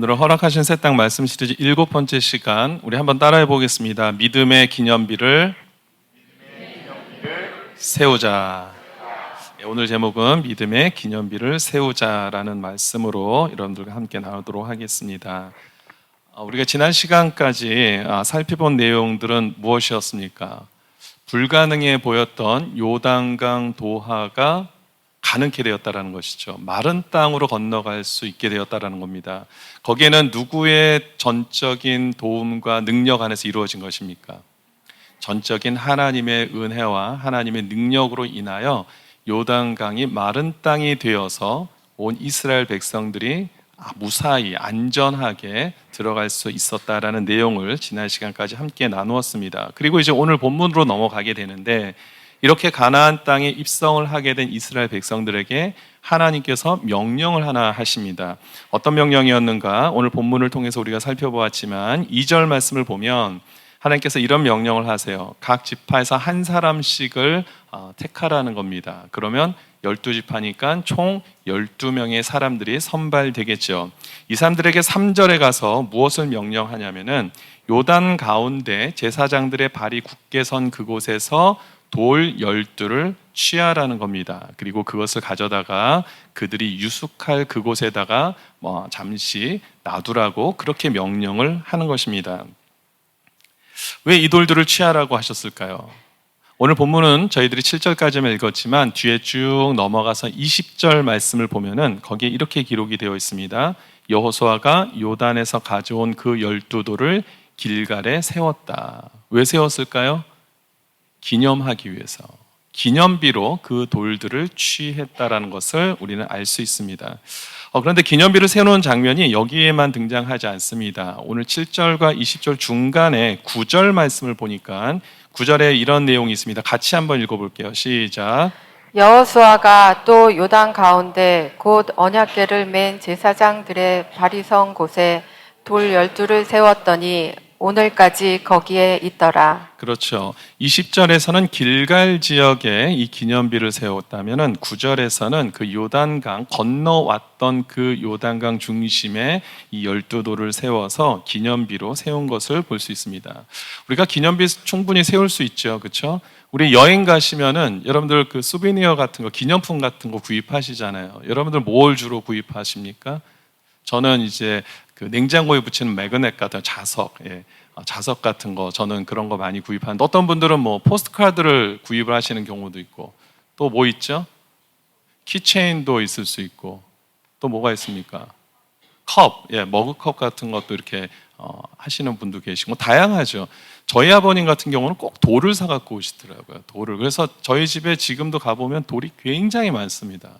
오늘은 허락하신 새 땅 말씀 시리즈 7번째 시간, 우리 한번 따라해 보겠습니다. 믿음의 기념비를 세우자. 오늘 제목은 믿음의 기념비를 세우자라는 말씀으로 여러분들과 함께 나누도록 하겠습니다. 우리가 지난 시간까지 살펴본 내용들은 무엇이었습니까? 불가능해 보였던 요단강 도하가 가능케 되었다라는 것이죠. 마른 땅으로 건너갈 수 있게 되었다라는 겁니다. 거기에는 누구의 전적인 도움과 능력 안에서 이루어진 것입니까? 전적인 하나님의 은혜와 하나님의 능력으로 인하여 요단강이 마른 땅이 되어서 온 이스라엘 백성들이 무사히 안전하게 들어갈 수 있었다라는 내용을 지난 시간까지 함께 나누었습니다. 그리고 이제 오늘 본문으로 넘어가게 되는데, 이렇게 가나안 땅에 입성을 하게 된 이스라엘 백성들에게 하나님께서 명령을 하나 하십니다. 어떤 명령이었는가? 오늘 본문을 통해서 우리가 살펴보았지만 2절 말씀을 보면 하나님께서 이런 명령을 하세요. 각 지파에서 한 사람씩을 택하라는 겁니다. 그러면 12지파니까 총 12명의 사람들이 선발되겠죠. 이 사람들에게 3절에 가서 무엇을 명령하냐면은 요단 가운데 제사장들의 발이 굳게 선 그곳에서 돌 12를 취하라는 겁니다. 그리고 그것을 가져다가 그들이 유숙할 그곳에다가 잠시 놔두라고 그렇게 명령을 하는 것입니다. 왜 이 돌들을 취하라고 하셨을까요? 오늘 본문은 저희들이 7절까지만 읽었지만 뒤에 쭉 넘어가서 20절 말씀을 보면은 거기에 이렇게 기록이 되어 있습니다. 여호수아가 요단에서 가져온 그 12돌을 길갈에 세웠다. 왜 세웠을까요? 기념하기 위해서, 기념비로 그 돌들을 취했다라는 것을 우리는 알 수 있습니다. 그런데 기념비를 세우는 장면이 여기에만 등장하지 않습니다. 오늘 7절과 20절 중간에 9절 말씀을 보니까 9절에 이런 내용이 있습니다. 같이 한번 읽어볼게요. 시작. 여호수아가 또 요단 가운데 곧 언약궤를 맨 제사장들의 발이 선 곳에 돌 12를 세웠더니 오늘까지 거기에 있더라. 그렇죠. 20절에서는 길갈 지역에 이 기념비를 세웠다면은 9절에서는 그 요단강 건너왔던 그 요단강 중심에 이 12돌을 세워서 기념비로 세운 것을 볼 수 있습니다. 우리가 기념비 충분히 세울 수 있죠. 그렇죠? 우리 여행 가시면은 여러분들 그 수비니어 같은 거, 기념품 같은 거 구입하시잖아요. 여러분들 뭘 주로 구입하십니까? 저는 이제 그 냉장고에 붙이는 매그넷 같은 자석, 자석 같은 거, 저는 그런 거 많이 구입하는데, 어떤 분들은 뭐 포스트카드를 구입을 하시는 경우도 있고, 또 뭐 있죠? 키체인도 있을 수 있고, 또 뭐가 있습니까? 컵, 머그컵 같은 것도 이렇게 하시는 분도 계시고, 다양하죠. 저희 아버님 같은 경우는 꼭 돌을 사갖고 오시더라고요. 돌을. 그래서 저희 집에 지금도 가보면 돌이 굉장히 많습니다.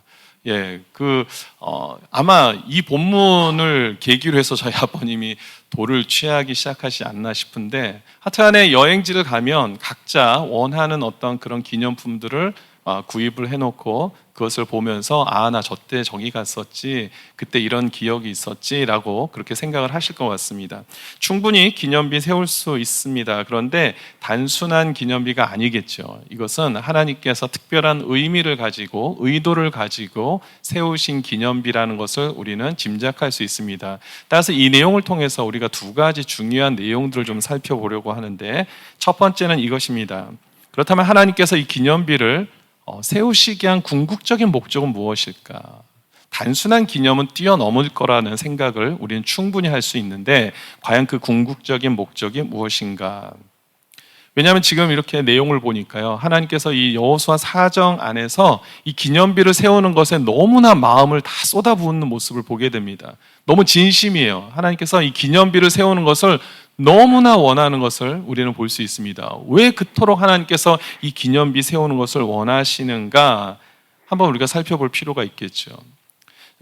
아마 이 본문을 계기로 해서 저희 아버님이 돌을 취하기 시작하지 않나 싶은데, 하여튼간에 여행지를 가면 각자 원하는 어떤 그런 기념품들을 구입을 해놓고 그것을 보면서 나 저때 저기 갔었지, 그때 이런 기억이 있었지 라고 그렇게 생각을 하실 것 같습니다. 충분히 기념비 세울 수 있습니다. 그런데 단순한 기념비가 아니겠죠. 이것은 하나님께서 특별한 의미를 가지고 의도를 가지고 세우신 기념비라는 것을 우리는 짐작할 수 있습니다. 따라서 이 내용을 통해서 우리가 두 가지 중요한 내용들을 좀 살펴보려고 하는데, 첫 번째는 이것입니다. 그렇다면 하나님께서 이 기념비를 세우시게 한 궁극적인 목적은 무엇일까? 단순한 기념은 뛰어넘을 거라는 생각을 우리는 충분히 할 수 있는데, 과연 그 궁극적인 목적이 무엇인가? 왜냐하면 지금 이렇게 내용을 보니까요, 하나님께서 이 여호수아 사정 안에서 이 기념비를 세우는 것에 너무나 마음을 다 쏟아부은 모습을 보게 됩니다. 너무 진심이에요. 하나님께서 이 기념비를 세우는 것을 너무나 원하는 것을 우리는 볼 수 있습니다. 왜 그토록 하나님께서 이 기념비 세우는 것을 원하시는가? 한번 우리가 살펴볼 필요가 있겠죠.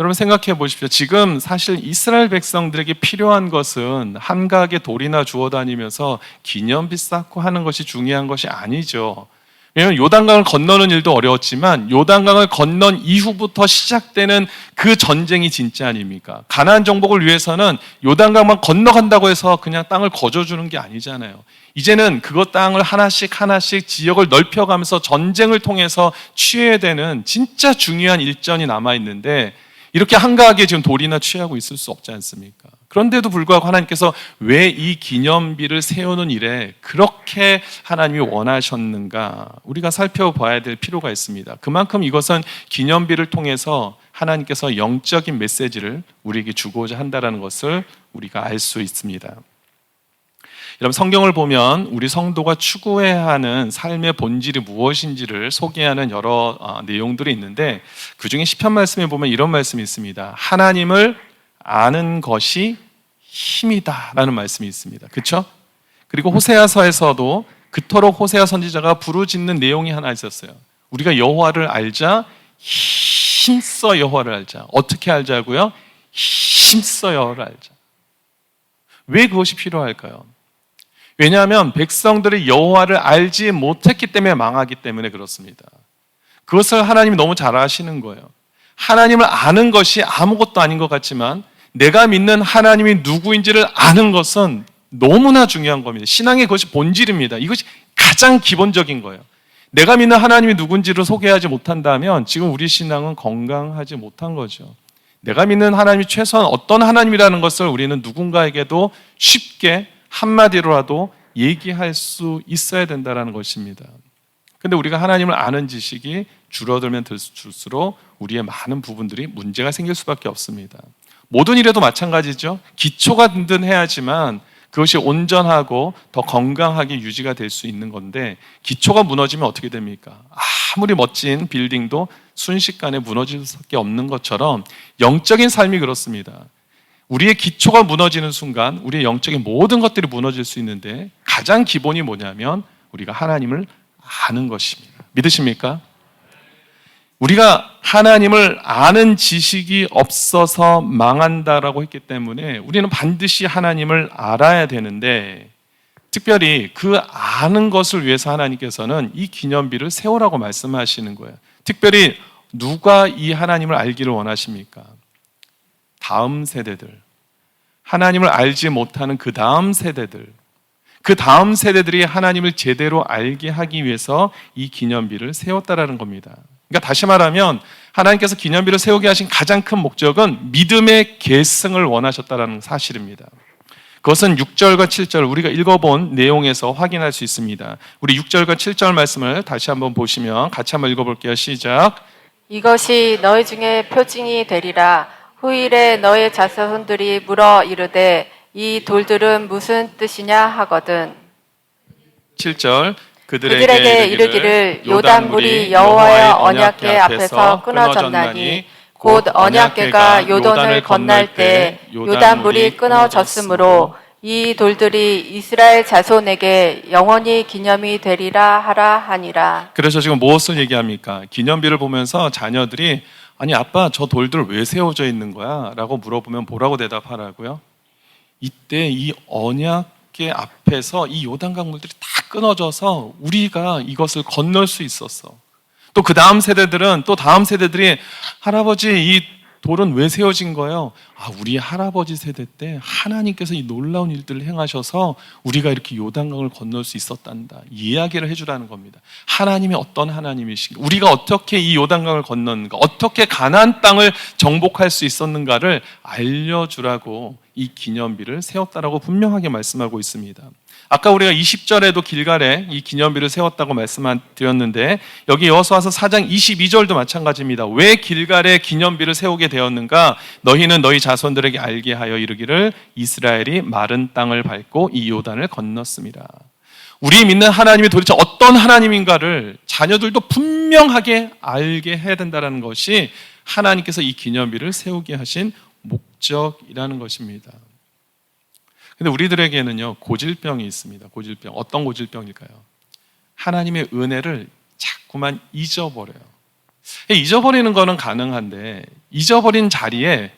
여러분 생각해 보십시오. 지금 사실 이스라엘 백성들에게 필요한 것은 한가하게 돌이나 주워 다니면서 기념비 쌓고 하는 것이 중요한 것이 아니죠. 왜냐하면 요단강을 건너는 일도 어려웠지만 요단강을 건넌 이후부터 시작되는 그 전쟁이 진짜 아닙니까? 가나안 정복을 위해서는 요단강만 건너간다고 해서 그냥 땅을 거저주는 게 아니잖아요. 이제는 그것 땅을 하나씩 지역을 넓혀가면서 전쟁을 통해서 취해야 되는 진짜 중요한 일전이 남아있는데, 이렇게 한가하게 지금 돌이나 취하고 있을 수 없지 않습니까? 그런데도 불구하고 하나님께서 왜 이 기념비를 세우는 일에 그렇게 하나님이 원하셨는가? 우리가 살펴봐야 될 필요가 있습니다. 그만큼 이것은 기념비를 통해서 하나님께서 영적인 메시지를 우리에게 주고자 한다는 것을 우리가 알 수 있습니다. 여러분, 성경을 보면 우리 성도가 추구해야 하는 삶의 본질이 무엇인지를 소개하는 여러 내용들이 있는데, 그중에 시편 말씀에 보면 이런 말씀이 있습니다. 하나님을 아는 것이 힘이다 라는 말씀이 있습니다. 그렇죠? 그리고 호세아서에서도 그토록 호세아 선지자가 부르짖는 내용이 하나 있었어요. 우리가 여호와를 알자, 힘써 여호와를 알자. 어떻게 알자고요? 힘써 여호와를 알자. 왜 그것이 필요할까요? 왜냐하면 백성들이 여호와를 알지 못했기 때문에 망하기 때문에 그렇습니다. 그것을 하나님이 너무 잘 아시는 거예요. 하나님을 아는 것이 아무것도 아닌 것 같지만 내가 믿는 하나님이 누구인지를 아는 것은 너무나 중요한 겁니다. 신앙의 그것이 본질입니다. 이것이 가장 기본적인 거예요. 내가 믿는 하나님이 누군지를 소개하지 못한다면 지금 우리 신앙은 건강하지 못한 거죠. 내가 믿는 하나님이 최소한 어떤 하나님이라는 것을 우리는 누군가에게도 쉽게 한마디로라도 얘기할 수 있어야 된다는 것입니다. 근데 우리가 하나님을 아는 지식이 줄어들면 들수록 우리의 많은 부분들이 문제가 생길 수밖에 없습니다. 모든 일에도 마찬가지죠. 기초가 든든해야지만 그것이 온전하고 더 건강하게 유지가 될 수 있는 건데, 기초가 무너지면 어떻게 됩니까? 아무리 멋진 빌딩도 순식간에 무너질 수밖에 없는 것처럼 영적인 삶이 그렇습니다. 우리의 기초가 무너지는 순간 우리의 영적인 모든 것들이 무너질 수 있는데, 가장 기본이 뭐냐면 우리가 하나님을 아는 것입니다. 믿으십니까? 우리가 하나님을 아는 지식이 없어서 망한다라고 했기 때문에 우리는 반드시 하나님을 알아야 되는데, 특별히 그 아는 것을 위해서 하나님께서는 이 기념비를 세우라고 말씀하시는 거예요. 특별히 누가 이 하나님을 알기를 원하십니까? 다음 세대들, 하나님을 알지 못하는 그 다음 세대들, 그 다음 세대들이 하나님을 제대로 알게 하기 위해서 이 기념비를 세웠다라는 겁니다. 그러니까 다시 말하면 하나님께서 기념비를 세우게 하신 가장 큰 목적은 믿음의 계승을 원하셨다는 사실입니다. 그것은 6절과 7절 우리가 읽어본 내용에서 확인할 수 있습니다. 우리 6절과 7절 말씀을 다시 한번 보시면 같이 한번 읽어볼게요. 시작. 이것이 너희 중에 표징이 되리라. 후일에 너의 자손들이 물어 이르되 이 돌들은 무슨 뜻이냐 하거든. 7절. 그들에게 이르기를 요단물이 여호와의 언약궤 앞에서 끊어졌나니 곧 언약궤가 요단을 건널 때 요단물이 끊어졌으므로 이 돌들이 이스라엘 자손에게 영원히 기념이 되리라 하라 하니라. 그래서 지금 무엇을 얘기합니까? 기념비를 보면서 자녀들이 아니 아빠 저 돌들 왜 세워져 있는 거야? 라고 물어보면 뭐라고 대답하라고요? 이때 이 언약궤 앞에서 이 요단강 물들이 다 끊어져서 우리가 이것을 건널 수 있었어. 또 그 다음 세대들은 또 다음 세대들이 할아버지 이 돌은 왜 세워진 거예요? 우리 할아버지 세대 때 하나님께서 이 놀라운 일들을 행하셔서 우리가 이렇게 요단강을 건널 수 있었단다. 이야기를 해주라는 겁니다. 하나님이 어떤 하나님이신가? 우리가 어떻게 이 요단강을 건넜는가? 어떻게 가나안 땅을 정복할 수 있었는가를 알려주라고 이 기념비를 세웠다라고 분명하게 말씀하고 있습니다. 아까 우리가 20절에도 길갈에 이 기념비를 세웠다고 말씀드렸는데 여기 여호수아서 4장 22절도 마찬가지입니다. 왜 길갈에 기념비를 세우게 되었는가? 너희는 너희 자손들에게 알게 하여 이르기를 이스라엘이 마른 땅을 밟고 이 요단을 건넜습니다. 우리 믿는 하나님이 도대체 어떤 하나님인가를 자녀들도 분명하게 알게 해야 된다는 것이 하나님께서 이 기념비를 세우게 하신 목적이라는 것입니다. 근데 우리들에게는요, 고질병이 있습니다. 고질병. 어떤 고질병일까요? 하나님의 은혜를 자꾸만 잊어버려요. 잊어버리는 거는 가능한데, 잊어버린 자리에,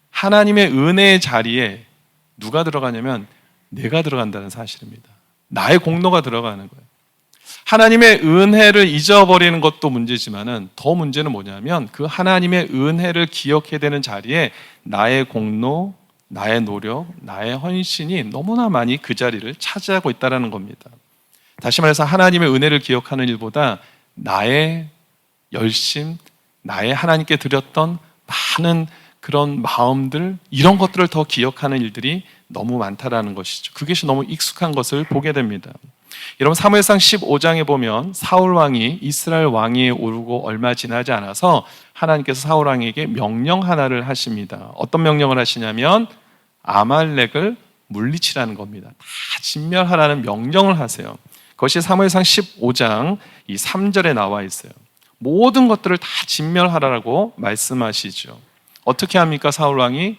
하나님의 은혜의 자리에 누가 들어가냐면 내가 들어간다는 사실입니다. 나의 공로가 들어가는 거예요. 하나님의 은혜를 잊어버리는 것도 문제지만은 더 문제는 뭐냐면 그 하나님의 은혜를 기억해야 되는 자리에 나의 공로, 나의 노력, 나의 헌신이 너무나 많이 그 자리를 차지하고 있다는 겁니다. 다시 말해서 하나님의 은혜를 기억하는 일보다 나의 열심, 나의 하나님께 드렸던 많은 그런 마음들, 이런 것들을 더 기억하는 일들이 너무 많다라는 것이죠. 그것이 너무 익숙한 것을 보게 됩니다. 여러분, 사무엘상 15장에 보면 사울 왕이 이스라엘 왕위에 오르고 얼마 지나지 않아서 하나님께서 사울 왕에게 명령 하나를 하십니다. 어떤 명령을 하시냐면 아말렉을 물리치라는 겁니다. 다 진멸하라는 명령을 하세요. 그것이 사무엘상 15장 이 3절에 나와 있어요. 모든 것들을 다 진멸하라고 말씀하시죠. 어떻게 합니까, 사울 왕이?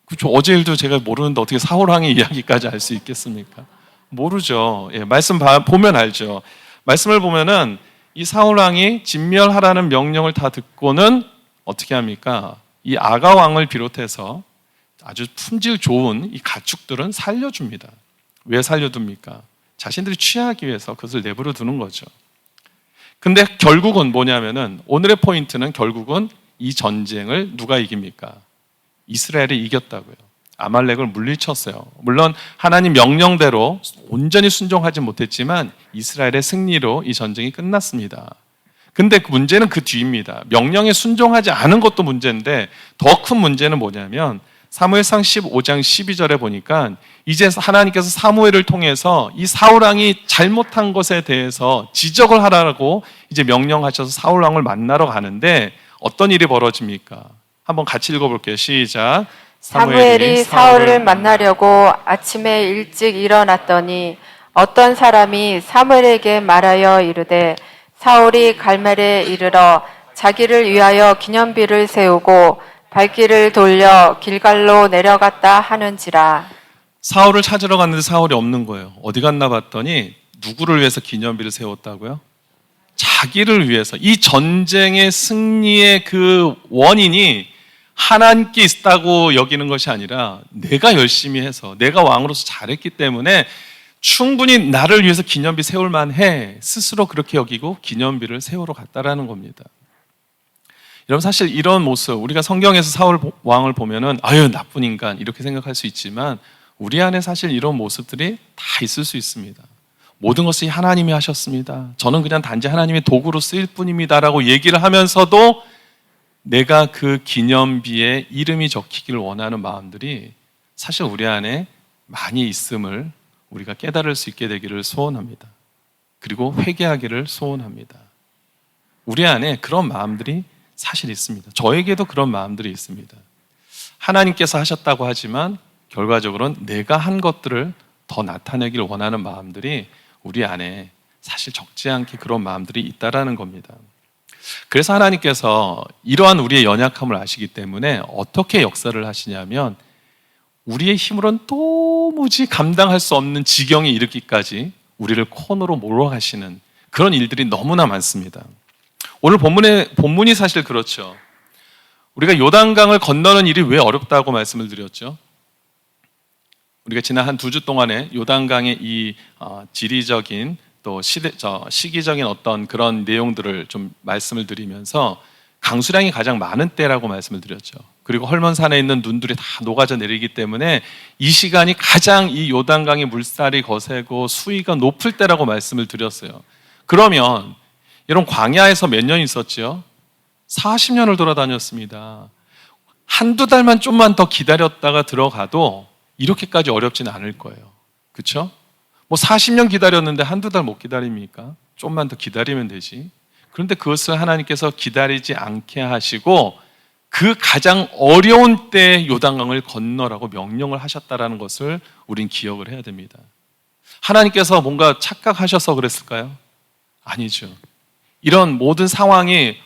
그렇죠. 어제 일도 제가 모르는데 어떻게 사울 왕의 이야기까지 알 수 있겠습니까? 모르죠. 예, 말씀 보면 알죠. 말씀을 보면은 이 사울 왕이 진멸하라는 명령을 다 듣고는 어떻게 합니까? 이 아가 왕을 비롯해서 아주 품질 좋은 이 가축들은 살려줍니다. 왜 살려둡니까? 자신들이 취하기 위해서 그것을 내버려 두는 거죠. 근데 결국은 뭐냐면은 오늘의 포인트는 결국은 이 전쟁을 누가 이깁니까? 이스라엘이 이겼다고요. 아말렉을 물리쳤어요. 물론 하나님 명령대로 온전히 순종하지 못했지만 이스라엘의 승리로 이 전쟁이 끝났습니다. 근데 문제는 그 뒤입니다. 명령에 순종하지 않은 것도 문제인데 더 큰 문제는 뭐냐면 사무엘상 15장 12절에 보니까 이제 하나님께서 사무엘을 통해서 이 사울 왕이 잘못한 것에 대해서 지적을 하라고 이제 명령하셔서 사울 왕을 만나러 가는데 어떤 일이 벌어집니까? 한번 같이 읽어볼게요. 시작. 사무엘이 사울을 만나려고 아침에 일찍 일어났더니 어떤 사람이 사무엘에게 말하여 이르되 사울이 갈멜에 이르러 자기를 위하여 기념비를 세우고 발길을 돌려 길갈로 내려갔다 하는지라. 사울을 찾으러 갔는데 사울이 없는 거예요. 어디 갔나 봤더니 누구를 위해서 기념비를 세웠다고요? 자기를 위해서. 이 전쟁의 승리의 그 원인이 하나님께 있다고 여기는 것이 아니라 내가 열심히 해서 내가 왕으로서 잘했기 때문에 충분히 나를 위해서 기념비 세울 만해 스스로 그렇게 여기고 기념비를 세우러 갔다라는 겁니다. 여러분, 사실 이런 모습, 우리가 성경에서 사울 왕을 보면은 아유 나쁜 인간 이렇게 생각할 수 있지만 우리 안에 사실 이런 모습들이 다 있을 수 있습니다. 모든 것이 하나님이 하셨습니다. 저는 그냥 단지 하나님의 도구로 쓰일 뿐입니다라고 얘기를 하면서도 내가 그 기념비에 이름이 적히기를 원하는 마음들이 사실 우리 안에 많이 있음을 우리가 깨달을 수 있게 되기를 소원합니다. 그리고 회개하기를 소원합니다. 우리 안에 그런 마음들이 사실 있습니다. 저에게도 그런 마음들이 있습니다. 하나님께서 하셨다고 하지만 결과적으로는 내가 한 것들을 더 나타내기를 원하는 마음들이 우리 안에 사실 적지 않게 그런 마음들이 있다라는 겁니다. 그래서 하나님께서 이러한 우리의 연약함을 아시기 때문에 어떻게 역사를 하시냐면 우리의 힘으로는 도무지 감당할 수 없는 지경에 이르기까지 우리를 코너로 몰아가시는 그런 일들이 너무나 많습니다. 오늘 본문이 사실 그렇죠. 우리가 요단강을 건너는 일이 왜 어렵다고 말씀을 드렸죠? 우리가 지난 한 2주 동안에 요단강의 이 지리적인 또 시기적인 어떤 그런 내용들을 좀 말씀을 드리면서 강수량이 가장 많은 때라고 말씀을 드렸죠. 그리고 헐몬산에 있는 눈들이 다 녹아져 내리기 때문에 이 시간이 가장 이 요단강의 물살이 거세고 수위가 높을 때라고 말씀을 드렸어요. 그러면 여러분, 광야에서 몇 년 있었죠? 40년을 돌아다녔습니다. 한두 달만 좀만 더 기다렸다가 들어가도 이렇게까지 어렵지는 않을 거예요. 그렇죠? 뭐 40년 기다렸는데 한두 달 못 기다립니까? 좀만 더 기다리면 되지. 그런데 그것을 하나님께서 기다리지 않게 하시고 그 가장 어려운 때에 요단강을 건너라고 명령을 하셨다라는 것을 우린 기억을 해야 됩니다. 하나님께서 뭔가 착각하셔서 그랬을까요? 아니죠. 이런 모든 상황이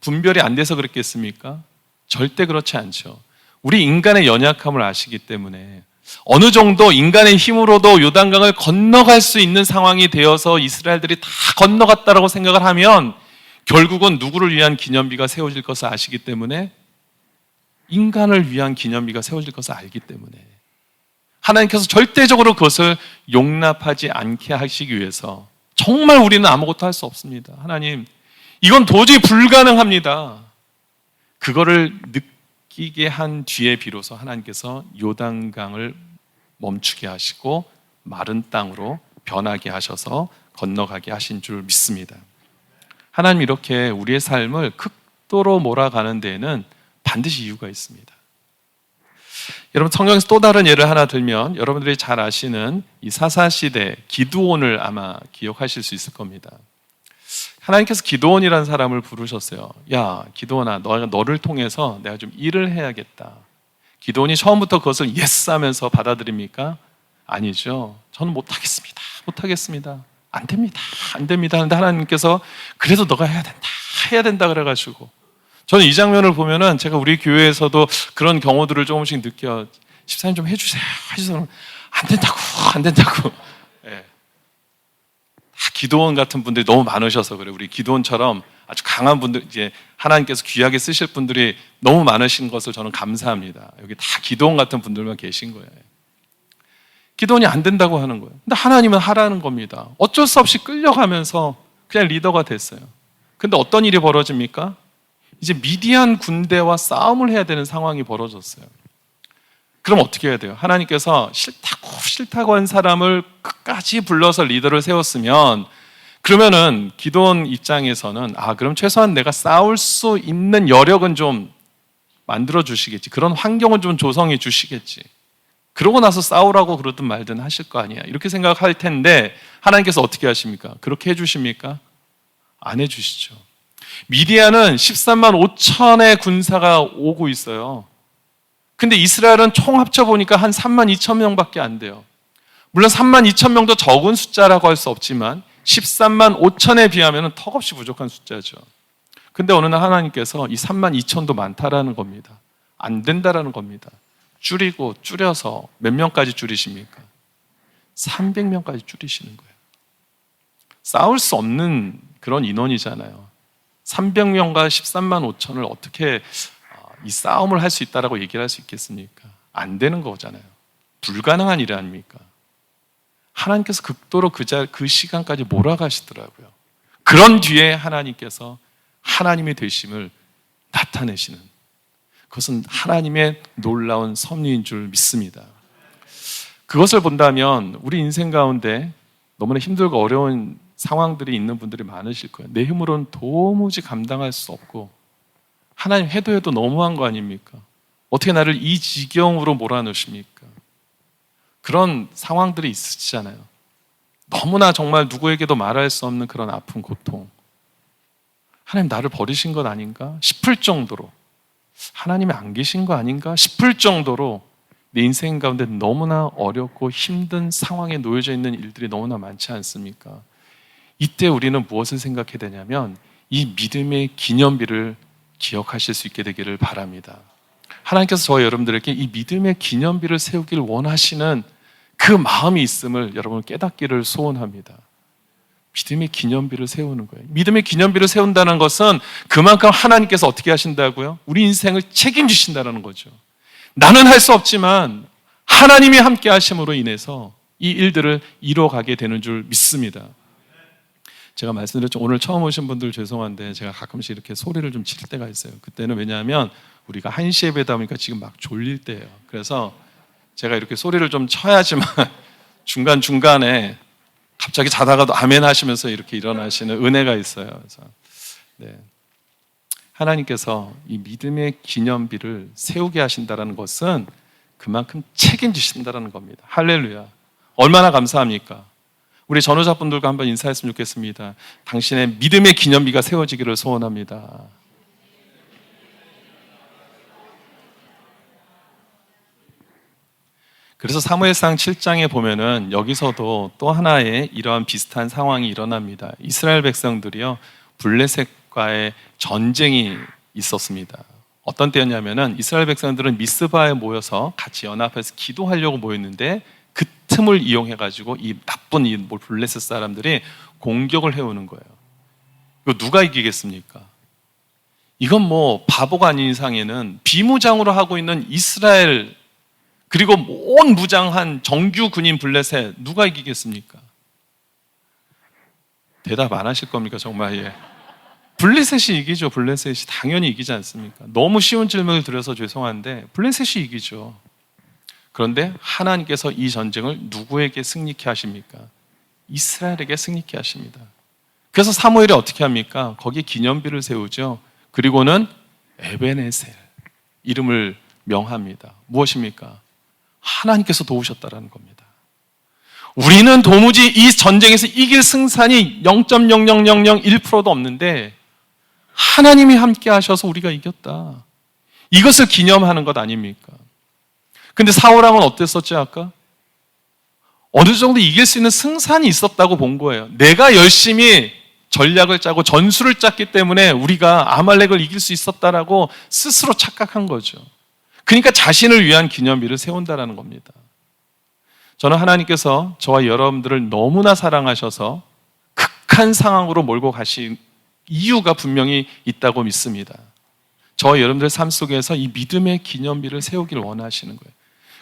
분별이 안 돼서 그랬겠습니까? 절대 그렇지 않죠. 우리 인간의 연약함을 아시기 때문에 어느 정도 인간의 힘으로도 요단강을 건너갈 수 있는 상황이 되어서 이스라엘들이 다 건너갔다라고 생각을 하면 결국은 누구를 위한 기념비가 세워질 것을 아시기 때문에 인간을 위한 기념비가 세워질 것을 알기 때문에 하나님께서 절대적으로 그것을 용납하지 않게 하시기 위해서 정말 우리는 아무것도 할 수 없습니다. 하나님, 이건 도저히 불가능합니다. 그거를 느끼게 한 뒤에 비로소 하나님께서 요단강을 멈추게 하시고 마른 땅으로 변하게 하셔서 건너가게 하신 줄 믿습니다. 하나님 이렇게 우리의 삶을 극도로 몰아가는 데에는 반드시 이유가 있습니다. 여러분, 성경에서 또 다른 예를 하나 들면 여러분들이 잘 아시는 이 사사시대 기드온을 아마 기억하실 수 있을 겁니다. 하나님께서 기드온이라는 사람을 부르셨어요. 야, 기드온아, 너를 통해서 내가 좀 일을 해야겠다. 기드온이 처음부터 그것을 예스 하면서 받아들입니까? 아니죠. 저는 못하겠습니다. 안 됩니다. 하는데 하나님께서 그래도 너가 해야 된다 그래가지고, 저는 이 장면을 보면은 제가 우리 교회에서도 그런 경우들을 조금씩 느껴. 집사님 좀 해주세요. 안 된다고. 예. 기드온 같은 분들이 너무 많으셔서 그래요. 우리 기드온처럼 아주 강한 분들, 이제 하나님께서 귀하게 쓰실 분들이 너무 많으신 것을 저는 감사합니다. 여기 다 기드온 같은 분들만 계신 거예요. 기드온이 안 된다고 하는 거예요. 근데 하나님은 하라는 겁니다. 어쩔 수 없이 끌려가면서 그냥 리더가 됐어요. 근데 어떤 일이 벌어집니까? 이제 미디안 군대와 싸움을 해야 되는 상황이 벌어졌어요. 그럼 어떻게 해야 돼요? 하나님께서 싫다고 한 사람을 끝까지 불러서 리더를 세웠으면, 그러면은 기드온 입장에서는 그럼 최소한 내가 싸울 수 있는 여력은 좀 만들어 주시겠지. 그런 환경은 좀 조성해 주시겠지. 그러고 나서 싸우라고 그러든 말든 하실 거 아니야. 이렇게 생각할 텐데 하나님께서 어떻게 하십니까? 그렇게 해주십니까? 안 해주시죠. 미디안은 13만 5천의 군사가 오고 있어요. 근데 이스라엘은 총 합쳐보니까 한 3만 2천 명밖에 안 돼요. 물론 3만 2천 명도 적은 숫자라고 할 수 없지만 13만 5천에 비하면 턱없이 부족한 숫자죠. 근데 어느 날 하나님께서 이 3만 2천도 많다라는 겁니다. 안 된다라는 겁니다. 줄여서 몇 명까지 줄이십니까? 300명까지 줄이시는 거예요. 싸울 수 없는 그런 인원이잖아요. 300명과 13만 5천을 어떻게 이 싸움을 할 수 있다라고 얘기를 할 수 있겠습니까? 안 되는 거잖아요. 불가능한 일 아닙니까? 하나님께서 극도로 그 시간까지 몰아가시더라고요. 그런 뒤에 하나님께서 하나님의 되심을 나타내시는, 그것은 하나님의 놀라운 섭리인 줄 믿습니다. 그것을 본다면 우리 인생 가운데 너무나 힘들고 어려운 상황들이 있는 분들이 많으실 거예요. 내 힘으로는 도무지 감당할 수 없고, 하나님 해도 너무한 거 아닙니까? 어떻게 나를 이 지경으로 몰아넣으십니까? 그런 상황들이 있으시잖아요. 너무나 정말 누구에게도 말할 수 없는 그런 아픈 고통. 하나님 나를 버리신 것 아닌가 싶을 정도로, 하나님이 안 계신 거 아닌가 싶을 정도로 내 인생 가운데 너무나 어렵고 힘든 상황에 놓여져 있는 일들이 너무나 많지 않습니까? 이때 우리는 무엇을 생각해야 되냐면 이 믿음의 기념비를 기억하실 수 있게 되기를 바랍니다. 하나님께서 저와 여러분들에게 이 믿음의 기념비를 세우길 원하시는 그 마음이 있음을 여러분 깨닫기를 소원합니다. 믿음의 기념비를 세우는 거예요. 믿음의 기념비를 세운다는 것은 그만큼 하나님께서 어떻게 하신다고요? 우리 인생을 책임지신다는 거죠. 나는 할 수 없지만 하나님이 함께 하심으로 인해서 이 일들을 이뤄가게 되는 줄 믿습니다. 제가 말씀드렸죠. 오늘 처음 오신 분들 죄송한데 제가 가끔씩 이렇게 소리를 좀 지를 때가 있어요. 그때는 왜냐하면 우리가 1시에 뵈다 보니까 지금 막 졸릴 때예요. 그래서 제가 이렇게 소리를 좀 쳐야지만 중간중간에 갑자기 자다가도 아멘 하시면서 이렇게 일어나시는 은혜가 있어요. 그래서 네. 하나님께서 이 믿음의 기념비를 세우게 하신다는 것은 그만큼 책임지신다는 겁니다. 할렐루야. 얼마나 감사합니까? 우리 전우자분들과 한번 인사했으면 좋겠습니다. 당신의 믿음의 기념비가 세워지기를 소원합니다. 그래서 사무엘상 7장에 보면은 여기서도 또 하나의 이러한 비슷한 상황이 일어납니다. 이스라엘 백성들이요, 블레셋과의 전쟁이 있었습니다. 어떤 때였냐면은 이스라엘 백성들은 미스바에 모여서 같이 연합해서 기도하려고 모였는데 그 틈을 이용해 가지고 이 나쁜 이 블레셋 사람들이 공격을 해오는 거예요. 이거 누가 이기겠습니까? 이건 뭐 바보가 아닌 이상에는 비무장으로 하고 있는 이스라엘 그리고 온 무장한 정규 군인 블레셋 누가 이기겠습니까? 대답 안 하실 겁니까? 정말 예. 블레셋이 이기죠. 블레셋이 당연히 이기지 않습니까? 너무 쉬운 질문을 드려서 죄송한데 블레셋이 이기죠. 그런데 하나님께서 이 전쟁을 누구에게 승리케 하십니까? 이스라엘에게 승리케 하십니다. 그래서 사무엘이 어떻게 합니까? 거기에 기념비를 세우죠. 그리고는 에베네셀 이름을 명합니다. 무엇입니까? 하나님께서 도우셨다라는 겁니다. 우리는 도무지 이 전쟁에서 이길 승산이 0.00001%도 없는데 하나님이 함께 하셔서 우리가 이겼다. 이것을 기념하는 것 아닙니까? 근데 사울왕은 어땠었죠 아까? 어느 정도 이길 수 있는 승산이 있었다고 본 거예요. 내가 열심히 전략을 짜고 전술을 짰기 때문에 우리가 아말렉을 이길 수 있었다라고 스스로 착각한 거죠. 그러니까 자신을 위한 기념비를 세운다라는 겁니다. 저는 하나님께서 저와 여러분들을 너무나 사랑하셔서 극한 상황으로 몰고 가신 이유가 분명히 있다고 믿습니다. 저와 여러분들의 삶 속에서 이 믿음의 기념비를 세우기를 원하시는 거예요.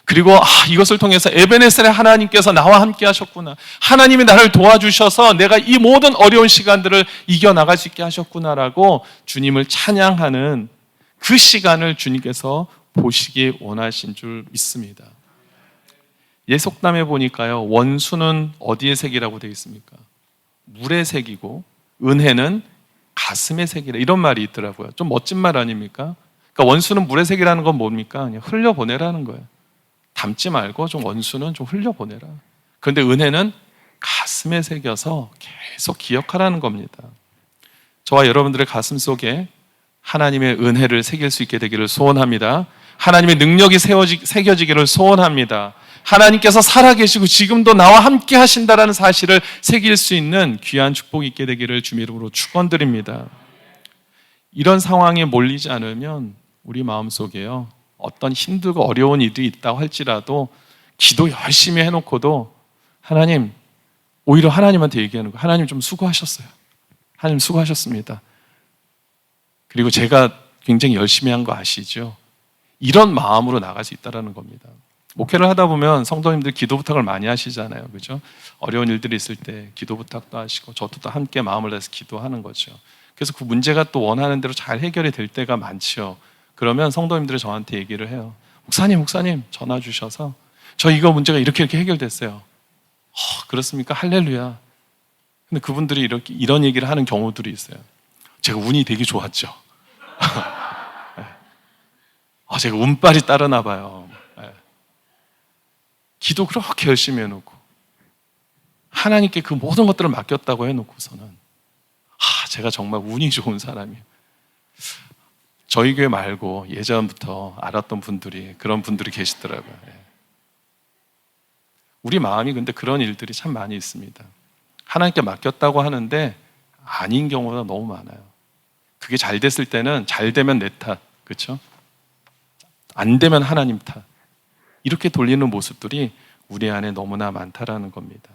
그리고 이것을 통해서 에베네셀의 하나님께서 나와 함께 하셨구나. 하나님이 나를 도와주셔서 내가 이 모든 어려운 시간들을 이겨나갈 수 있게 하셨구나라고 주님을 찬양하는 그 시간을 주님께서 보시기 원하신 줄 믿습니다. 예속담에 보니까요, 원수는 어디의 색이라고 되어 있습니까? 물의 색이고 은혜는 가슴의 색이라, 이런 말이 있더라고요. 좀 멋진 말 아닙니까? 그러니까 원수는 물의 색이라는 건 뭡니까? 그냥 흘려보내라는 거예요. 담지 말고 좀 원수는 좀 흘려보내라. 그런데 은혜는 가슴에 새겨서 계속 기억하라는 겁니다. 저와 여러분들의 가슴 속에 하나님의 은혜를 새길 수 있게 되기를 소원합니다. 하나님의 능력이 새겨지기를 소원합니다. 하나님께서 살아계시고 지금도 나와 함께 하신다라는 사실을 새길 수 있는 귀한 축복이 있게 되기를 주님 이름으로 축원드립니다. 이런 상황에 몰리지 않으면 우리 마음속에요, 어떤 힘들고 어려운 일이 있다고 할지라도 기도 열심히 해놓고도 하나님, 오히려 하나님한테 얘기하는 거예요. 하나님 좀 수고하셨어요. 하나님 수고하셨습니다. 그리고 제가 굉장히 열심히 한 거 아시죠? 이런 마음으로 나갈 수 있다는 겁니다. 목회를 하다 보면 성도님들 기도 부탁을 많이 하시잖아요. 그죠? 어려운 일들이 있을 때 기도 부탁도 하시고 저도 또 함께 마음을 다해서 기도하는 거죠. 그래서 그 문제가 또 원하는 대로 잘 해결이 될 때가 많죠. 그러면 성도님들이 저한테 얘기를 해요. 목사님 전화 주셔서 저 이거 문제가 이렇게 해결됐어요. 그렇습니까? 할렐루야. 근데 그분들이 이런 얘기를 하는 경우들이 있어요. 제가 운이 되게 좋았죠. 제가 운빨이 따르나 봐요. 기도 그렇게 열심히 해놓고 하나님께 그 모든 것들을 맡겼다고 해놓고서는 제가 정말 운이 좋은 사람이에요. 저희 교회 말고 예전부터 알았던 분들이, 그런 분들이 계시더라고요. 우리 마음이 근데 그런 일들이 참 많이 있습니다. 하나님께 맡겼다고 하는데 아닌 경우가 너무 많아요. 그게 잘 됐을 때는 잘 되면 내 탓, 그렇죠? 안 되면 하나님 탓. 이렇게 돌리는 모습들이 우리 안에 너무나 많다라는 겁니다.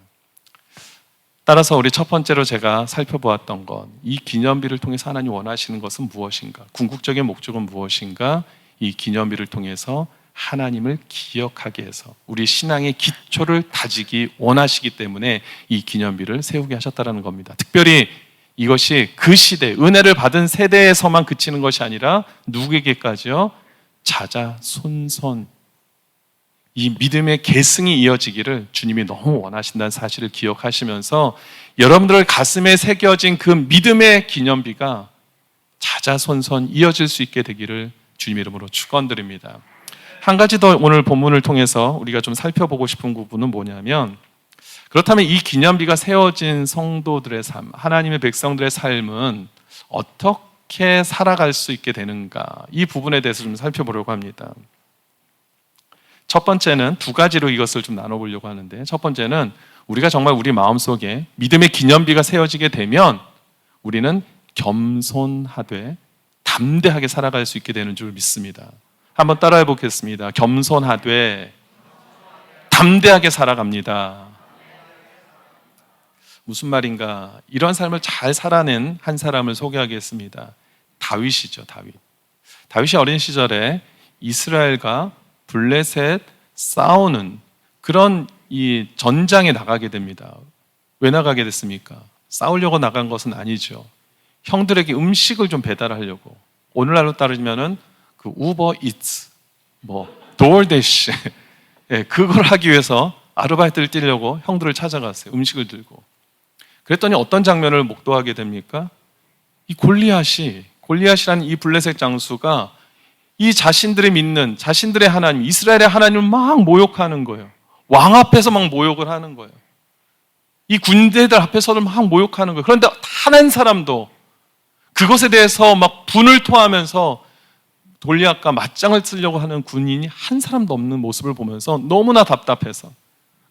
따라서 우리 첫 번째로 제가 살펴보았던 건, 이 기념비를 통해서 하나님 원하시는 것은 무엇인가? 궁극적인 목적은 무엇인가? 이 기념비를 통해서 하나님을 기억하게 해서 우리 신앙의 기초를 다지기 원하시기 때문에 이 기념비를 세우게 하셨다는 겁니다. 특별히 이것이 그 시대, 은혜를 받은 세대에서만 그치는 것이 아니라 누구에게까지요? 자자손손, 이 믿음의 계승이 이어지기를 주님이 너무 원하신다는 사실을 기억하시면서 여러분들 가슴에 새겨진 그 믿음의 기념비가 자자손손 이어질 수 있게 되기를 주님 이름으로 축원드립니다. 한 가지 더 오늘 본문을 통해서 우리가 좀 살펴보고 싶은 부분은 뭐냐면, 그렇다면 이 기념비가 세워진 성도들의 삶, 하나님의 백성들의 삶은 어떻게 살아갈 수 있게 되는가, 이 부분에 대해서 좀 살펴보려고 합니다. 첫 번째는 두 가지로 이것을 좀 나눠보려고 하는데, 첫 번째는 우리가 정말 우리 마음속에 믿음의 기념비가 세워지게 되면 우리는 겸손하되 담대하게 살아갈 수 있게 되는 줄 믿습니다. 한번 따라해 보겠습니다. 겸손하되 담대하게 살아갑니다. 무슨 말인가? 이런 삶을 잘 살아낸 한 사람을 소개하겠습니다. 다윗이죠, 다윗. 다윗이 어린 시절에 이스라엘과 블레셋 싸우는 그런 이 전장에 나가게 됩니다. 왜 나가게 됐습니까? 싸우려고 나간 것은 아니죠. 형들에게 음식을 좀 배달하려고. 오늘날로 따르면은 그 우버 이츠, 도어대시, 그걸 하기 위해서 아르바이트를 뛰려고 형들을 찾아갔어요. 음식을 들고. 그랬더니 어떤 장면을 목도하게 됩니까? 이 골리앗이라는 이 블레셋 장수가 이 자신들이 믿는 자신들의 하나님, 이스라엘의 하나님을 막 모욕하는 거예요. 왕 앞에서 막 모욕을 하는 거예요. 이 군대들 앞에서도 막 모욕하는 거예요. 그런데 단 한 사람도 그것에 대해서 막 분을 토하면서 골리앗과 맞짱을 쓰려고 하는 군인이 한 사람도 없는 모습을 보면서 너무나 답답해서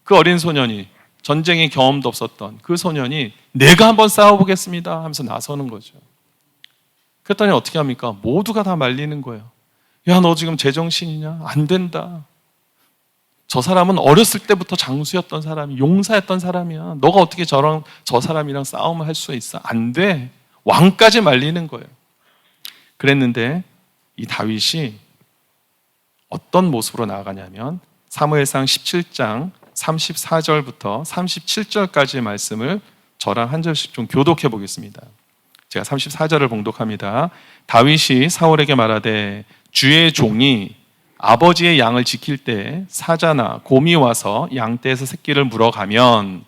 그 어린 소년이, 전쟁의 경험도 없었던 그 소년이 내가 한번 싸워보겠습니다 하면서 나서는 거죠. 그랬더니 어떻게 합니까? 모두가 다 말리는 거예요. 야, 너 지금 제정신이냐? 안 된다. 저 사람은 어렸을 때부터 장수였던 사람이, 용사였던 사람이야. 너가 어떻게 저 사람이랑 싸움을 할 수 있어? 안 돼. 왕까지 말리는 거예요. 그랬는데 이 다윗이 어떤 모습으로 나아가냐면 사무엘상 17장 34절부터 37절까지의 말씀을 저랑 한 절씩 좀 교독해 보겠습니다. 제가 34절을 봉독합니다. 다윗이 사울에게 말하되 주의 종이 아버지의 양을 지킬 때 사자나 곰이 와서 양떼에서 새끼를 물어가면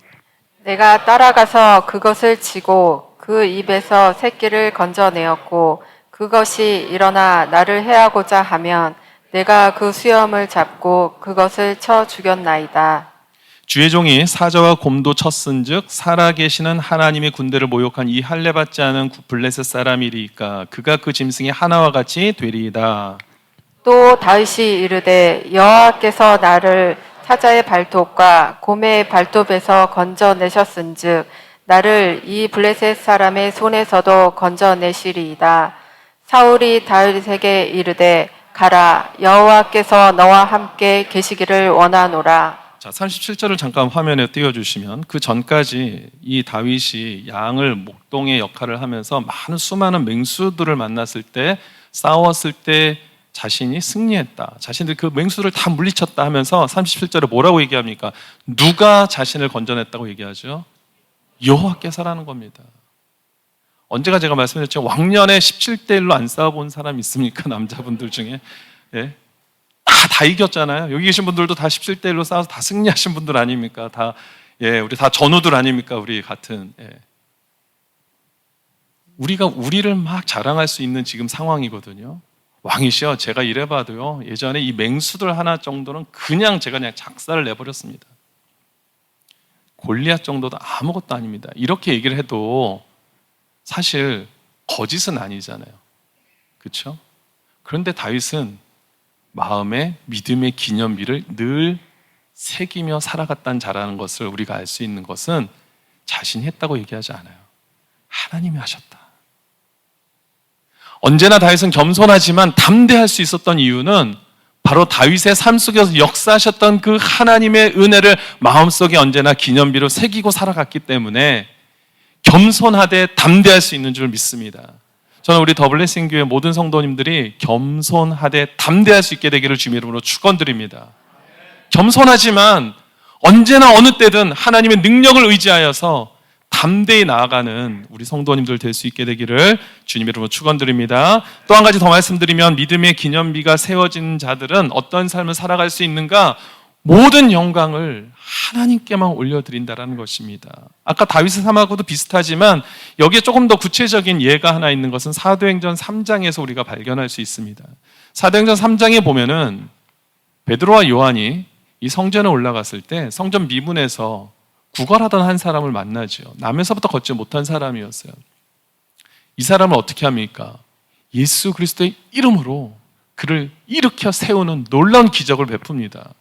내가 따라가서 그것을 치고 그 입에서 새끼를 건져내었고 그것이 일어나 나를 해하고자 하면 내가 그 수염을 잡고 그것을 쳐 죽였나이다. 주의 종이 사자와 곰도 쳤은즉 살아계시는 하나님의 군대를 모욕한 이 할례받지 않은 블레셋 사람이리까 그가 그 짐승이 하나와 같이 되리이다. 또 다윗이 이르되 여호와께서 나를 사자의 발톱과 곰의 발톱에서 건져내셨은즉 나를 이 블레셋 사람의 손에서도 건져내시리이다. 사울이 다윗에게 이르되 가라 여호와께서 너와 함께 계시기를 원하노라. 자, 37절을 잠깐 화면에 띄워주시면 그 전까지 이 다윗이 양을 목동의 역할을 하면서 많은 수많은 맹수들을 만났을 때 싸웠을 때 자신이 승리했다. 자신들이 그 맹수를 다 물리쳤다 하면서 37절에 뭐라고 얘기합니까? 누가 자신을 건져냈다고 얘기하죠? 여호와께서라는 겁니다. 언제가 제가 말씀드렸죠? 왕년에 17대 1로 안 싸워본 사람 있습니까? 남자분들 중에. 예? 다 이겼잖아요. 여기 계신 분들도 다 17대 1로 싸워서 다 승리하신 분들 아닙니까? 다, 예, 우리 다 전우들 아닙니까? 우리 같은. 예. 우리가 우리를 막 자랑할 수 있는 지금 상황이거든요. 왕이시여, 제가 이래봐도요, 예전에 이 맹수들 하나 정도는 그냥 제가 그냥 작사를 내버렸습니다. 골리앗 정도도 아무것도 아닙니다. 이렇게 얘기를 해도 사실 거짓은 아니잖아요. 그렇죠? 그런데 다윗은 마음에 믿음의 기념비를 늘 새기며 살아갔다는 자라는 것을 우리가 알 수 있는 것은 자신이 했다고 얘기하지 않아요. 하나님이 하셨다. 언제나 다윗은 겸손하지만 담대할 수 있었던 이유는 바로 다윗의 삶 속에서 역사하셨던 그 하나님의 은혜를 마음속에 언제나 기념비로 새기고 살아갔기 때문에 겸손하되 담대할 수 있는 줄 믿습니다. 저는 우리 더블레싱 교회 모든 성도님들이 겸손하되 담대할 수 있게 되기를 주님 이름으로 축원드립니다. 겸손하지만 언제나 어느 때든 하나님의 능력을 의지하여서 담대히 나아가는 우리 성도님들 될 수 있게 되기를 주님 이름으로 축원드립니다. 또 한 가지 더 말씀드리면 믿음의 기념비가 세워진 자들은 어떤 삶을 살아갈 수 있는가? 모든 영광을 하나님께만 올려드린다라는 것입니다. 아까 다윗의 삶하고도 비슷하지만 여기에 조금 더 구체적인 예가 하나 있는 것은 사도행전 3장에서 우리가 발견할 수 있습니다. 사도행전 3장에 보면은 베드로와 요한이 이 성전에 올라갔을 때 성전 미문에서 구걸하던 한 사람을 만나죠. 남에서부터 걷지 못한 사람이었어요. 이 사람을 어떻게 합니까? 예수 그리스도의 이름으로 그를 일으켜 세우는 놀라운 기적을 베풉니다.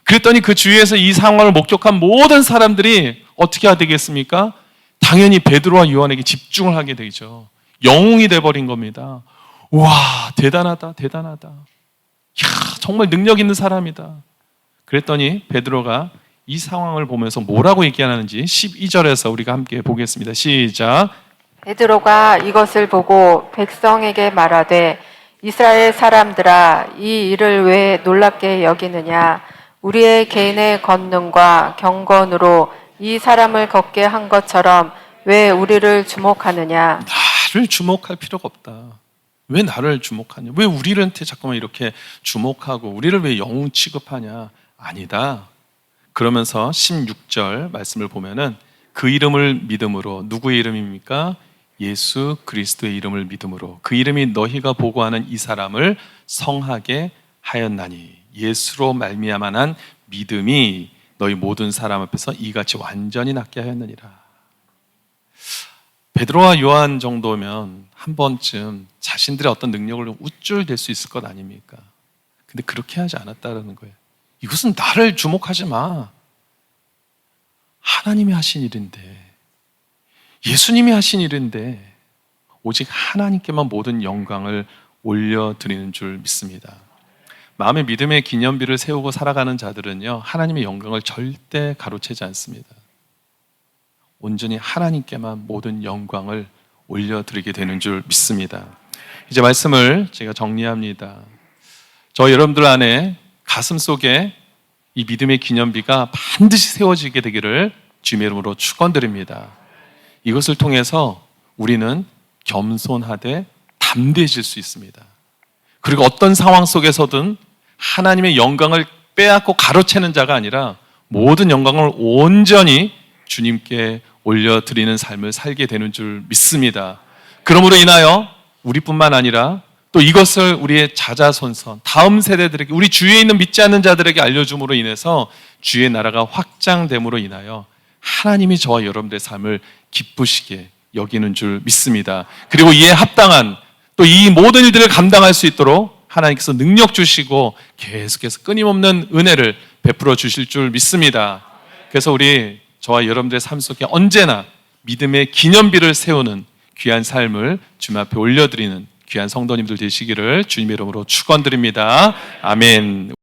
그랬더니 그 주위에서 이 상황을 목격한 모든 사람들이 어떻게 해야 되겠습니까? 당연히 베드로와 요한에게 집중을 하게 되죠. 영웅이 돼버린 겁니다. 와, 대단하다, 대단하다. 이야, 정말 능력 있는 사람이다. 그랬더니 베드로가 이 상황을 보면서 뭐라고 얘기하는지 12절에서 우리가 함께 보겠습니다. 시작. 베드로가 이것을 보고 백성에게 말하되 이스라엘 사람들아 이 일을 왜 놀랍게 여기느냐 우리의 개인의 권능과 경건으로 이 사람을 걷게 한 것처럼 왜 우리를 주목하느냐. 나를 주목할 필요가 없다. 왜 나를 주목하냐? 왜 우리한테 자꾸만 이렇게 주목하고 우리를 왜 영웅 취급하냐? 아니다. 그러면서 16절 말씀을 보면은 그 이름을 믿음으로, 누구의 이름입니까? 예수 그리스도의 이름을 믿음으로 그 이름이 너희가 보고하는 이 사람을 성하게 하였나니 예수로 말미암아 믿음이 너희 모든 사람 앞에서 이같이 완전히 낫게 하였느니라. 베드로와 요한 정도면 한 번쯤 자신들의 어떤 능력을 우쭐댈 수 있을 것 아닙니까? 근데 그렇게 하지 않았다는 거예요. 이것은 나를 주목하지 마. 하나님이 하신 일인데, 예수님이 하신 일인데 오직 하나님께만 모든 영광을 올려드리는 줄 믿습니다. 마음의 믿음의 기념비를 세우고 살아가는 자들은요, 하나님의 영광을 절대 가로채지 않습니다. 온전히 하나님께만 모든 영광을 올려드리게 되는 줄 믿습니다. 이제 말씀을 제가 정리합니다. 저 여러분들 안에 가슴 속에 이 믿음의 기념비가 반드시 세워지게 되기를 주님의 이름으로 축원드립니다. 이것을 통해서 우리는 겸손하되 담대해질 수 있습니다. 그리고 어떤 상황 속에서든 하나님의 영광을 빼앗고 가로채는 자가 아니라 모든 영광을 온전히 주님께 올려드리는 삶을 살게 되는 줄 믿습니다. 그러므로 인하여 우리뿐만 아니라 또 이것을 우리의 자자손손 다음 세대들에게, 우리 주위에 있는 믿지 않는 자들에게 알려줌으로 인해서 주의 나라가 확장됨으로 인하여 하나님이 저와 여러분들의 삶을 기쁘시게 여기는 줄 믿습니다. 그리고 이에 합당한 또 이 모든 일들을 감당할 수 있도록 하나님께서 능력 주시고 계속해서 끊임없는 은혜를 베풀어 주실 줄 믿습니다. 그래서 우리 저와 여러분들의 삶 속에 언제나 믿음의 기념비를 세우는 귀한 삶을 주님 앞에 올려드리는 귀한 성도님들 되시기를 주님의 이름으로 축원드립니다. 아멘.